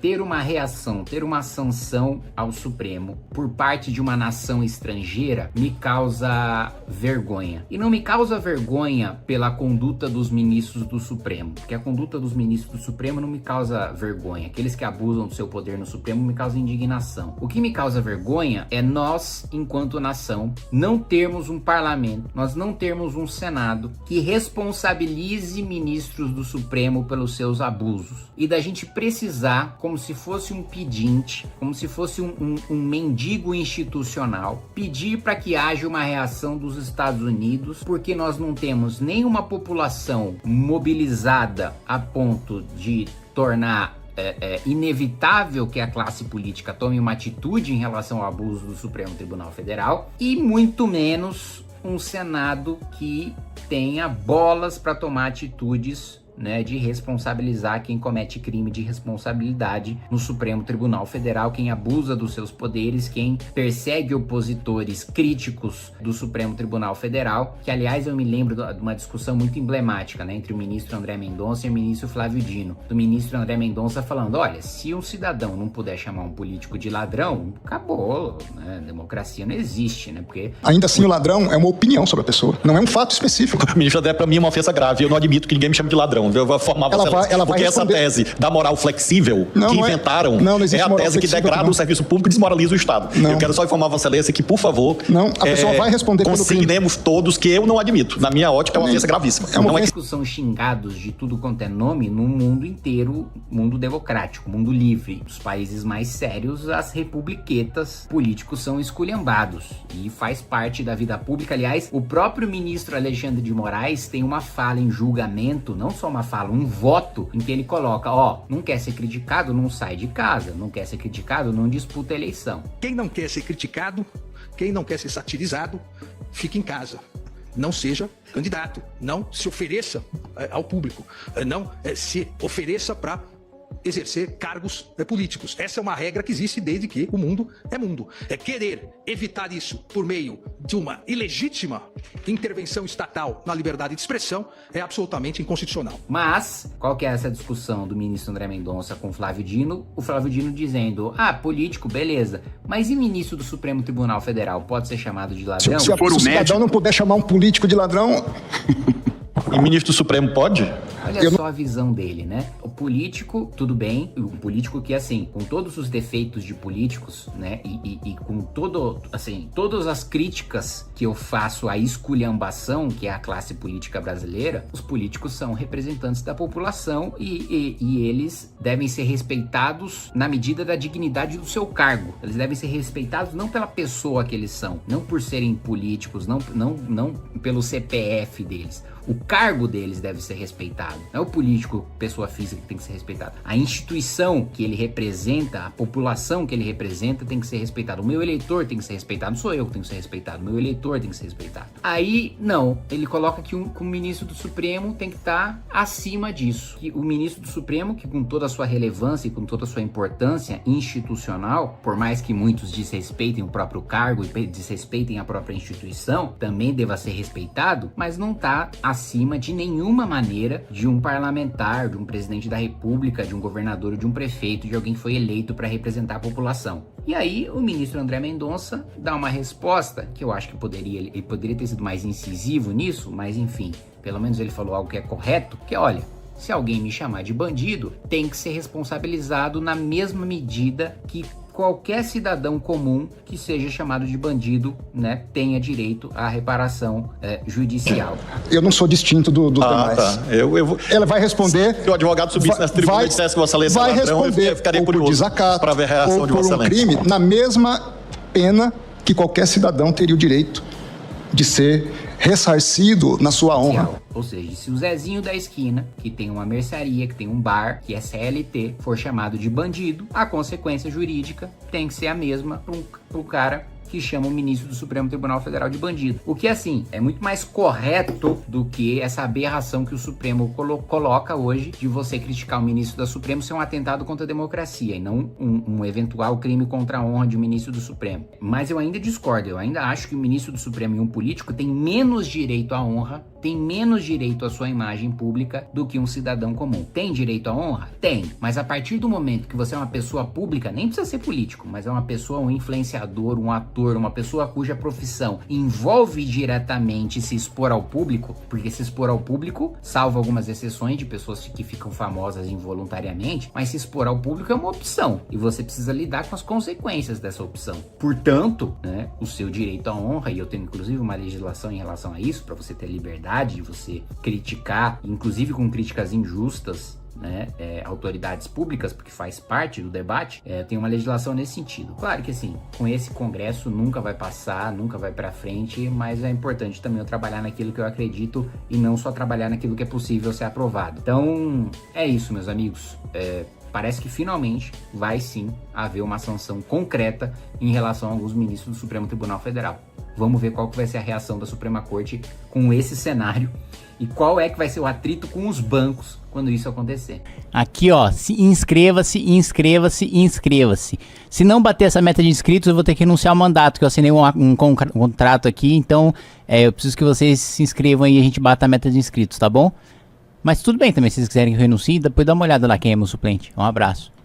ter uma reação, ter uma sanção ao Supremo por parte de uma nação estrangeira me causa vergonha. E não me causa vergonha pela conduta dos ministros do Supremo, porque a conduta dos ministros do Supremo não me causa vergonha. Aqueles que abusam do seu poder no Supremo me causam indignação. O que me causa vergonha é nós, enquanto nação, não termos um parlamento, nós não termos um Senado que responsabilize ministros do Supremo pelos seus abusos. E da gente precisar, como se fosse um pedinte, como se fosse um mendigo institucional, pedir para que haja uma reação dos Estados Unidos, porque nós não temos nenhuma população mobilizada a ponto de tornar inevitável que a classe política tome uma atitude em relação ao abuso do Supremo Tribunal Federal, e muito menos um Senado que tenha bolas para tomar atitudes, né, de responsabilizar quem comete crime de responsabilidade no Supremo Tribunal Federal, quem abusa dos seus poderes, quem persegue opositores críticos do Supremo Tribunal Federal, que aliás eu me lembro de uma discussão muito emblemática, né, entre o ministro André Mendonça e o ministro Flávio Dino, do ministro André Mendonça falando, olha, se um cidadão não puder chamar um político de ladrão, acabou, né, democracia não existe, né, porque... Ainda assim o ladrão é uma opinião sobre a pessoa, não é um fato específico. Ministro André, pra mim é uma ofensa grave, eu não admito que ninguém me chame de ladrão. Eu vou formar porque essa tese da moral flexível que inventaram é a tese que degrada o serviço público e desmoraliza o Estado. Eu quero só informar Vossa Excelência que, por favor, a pessoa vai responder consignemos todos que eu não admito. Na minha ótica, é uma ofensa gravíssima. É uma discussão xingados de tudo quanto é nome no mundo inteiro, mundo democrático, mundo livre. Os países mais sérios, as republiquetas, políticos são esculhambados e faz parte da vida pública. Aliás, o próprio ministro Alexandre de Moraes tem uma fala em julgamento, não só uma fala, um voto em que ele coloca, não quer ser criticado, não sai de casa, não quer ser criticado, não disputa a eleição. Quem não quer ser criticado, quem não quer ser satirizado, fique em casa. Não seja candidato, não se ofereça ao público, não se ofereça para exercer cargos políticos. Essa é uma regra que existe desde que o mundo é mundo. Querer evitar isso por meio de uma ilegítima intervenção estatal na liberdade de expressão é absolutamente inconstitucional. Mas, qual que é essa discussão do ministro André Mendonça com o Flávio Dino? O Flávio Dino dizendo, político, beleza, mas e ministro do Supremo Tribunal Federal pode ser chamado de ladrão? Se o cidadão não puder chamar um político de ladrão... E ministro do Supremo pode? Olha só a visão dele, né? O político, tudo bem, o político que, assim, com todos os defeitos de políticos, né? E com todas as críticas que eu faço à esculhambação, que é a classe política brasileira, os políticos são representantes da população e eles devem ser respeitados na medida da dignidade do seu cargo. Eles devem ser respeitados não pela pessoa que eles são, não por serem políticos, não pelo CPF deles. O cargo deles deve ser respeitado. Não é o político, pessoa física, que tem que ser respeitado. A instituição que ele representa, a população que ele representa tem que ser respeitada. O meu eleitor tem que ser respeitado. Não sou eu que tenho que ser respeitado. O meu eleitor tem que ser respeitado. Aí, não. Ele coloca que o ministro do Supremo tem que estar acima disso. Que o ministro do Supremo, que com toda a sua relevância e com toda a sua importância institucional, por mais que muitos desrespeitem o próprio cargo e desrespeitem a própria instituição, também deva ser respeitado, mas não está acima de nenhuma maneira de um parlamentar, de um presidente da república, de um governador, de um prefeito, de alguém que foi eleito para representar a população. E aí o ministro André Mendonça dá uma resposta que eu acho que ele poderia ter sido mais incisivo nisso, mas enfim, pelo menos ele falou algo que é correto, que é, olha, se alguém me chamar de bandido, tem que ser responsabilizado na mesma medida que qualquer cidadão comum que seja chamado de bandido, né, tenha direito à reparação judicial. Eu não sou distinto dos demais. Tá. Ela vai responder... Se o advogado subisse nessa tribuna e dissesse que Vossa Excelência é ladrão, eu ficaria curioso para ver a reação de Vossa Excelência. Ou por um crime, na mesma pena que qualquer cidadão teria o direito de ser ressarcido na sua honra. Ou seja, se o Zezinho da esquina, que tem uma mercearia, que tem um bar, que é CLT, for chamado de bandido, a consequência jurídica tem que ser a mesma pro cara que chama o ministro do Supremo Tribunal Federal de bandido. O que, assim, é muito mais correto do que essa aberração que o Supremo coloca hoje de você criticar o ministro da Supremo ser um atentado contra a democracia e não um eventual crime contra a honra de um ministro do Supremo. Mas eu ainda discordo, eu ainda acho que o ministro do Supremo e um político têm menos direito à honra tem menos direito à sua imagem pública do que um cidadão comum. Tem direito à honra? Tem. Mas a partir do momento que você é uma pessoa pública, nem precisa ser político, mas é uma pessoa, um influenciador, um ator, uma pessoa cuja profissão envolve diretamente se expor ao público, porque se expor ao público, salvo algumas exceções de pessoas que ficam famosas involuntariamente, mas se expor ao público é uma opção e você precisa lidar com as consequências dessa opção. Portanto, né, o seu direito à honra, e eu tenho inclusive uma legislação em relação a isso, para você ter liberdade de você criticar, inclusive com críticas injustas, né, autoridades públicas, porque faz parte do debate, tem uma legislação nesse sentido. Claro que assim, com esse congresso nunca vai passar, nunca vai pra frente, mas é importante também eu trabalhar naquilo que eu acredito e não só trabalhar naquilo que é possível ser aprovado. Então, é isso, meus amigos. Parece que finalmente vai sim haver uma sanção concreta em relação a alguns ministros do Supremo Tribunal Federal. Vamos ver qual que vai ser a reação da Suprema Corte com esse cenário e qual é que vai ser o atrito com os bancos quando isso acontecer. Aqui, ó, inscreva-se. Se não bater essa meta de inscritos, eu vou ter que renunciar ao mandato, que eu assinei um contrato aqui, então eu preciso que vocês se inscrevam e a gente bata a meta de inscritos, tá bom? Mas tudo bem também, se vocês quiserem que eu renuncie, depois dá uma olhada lá quem é meu suplente. Um abraço.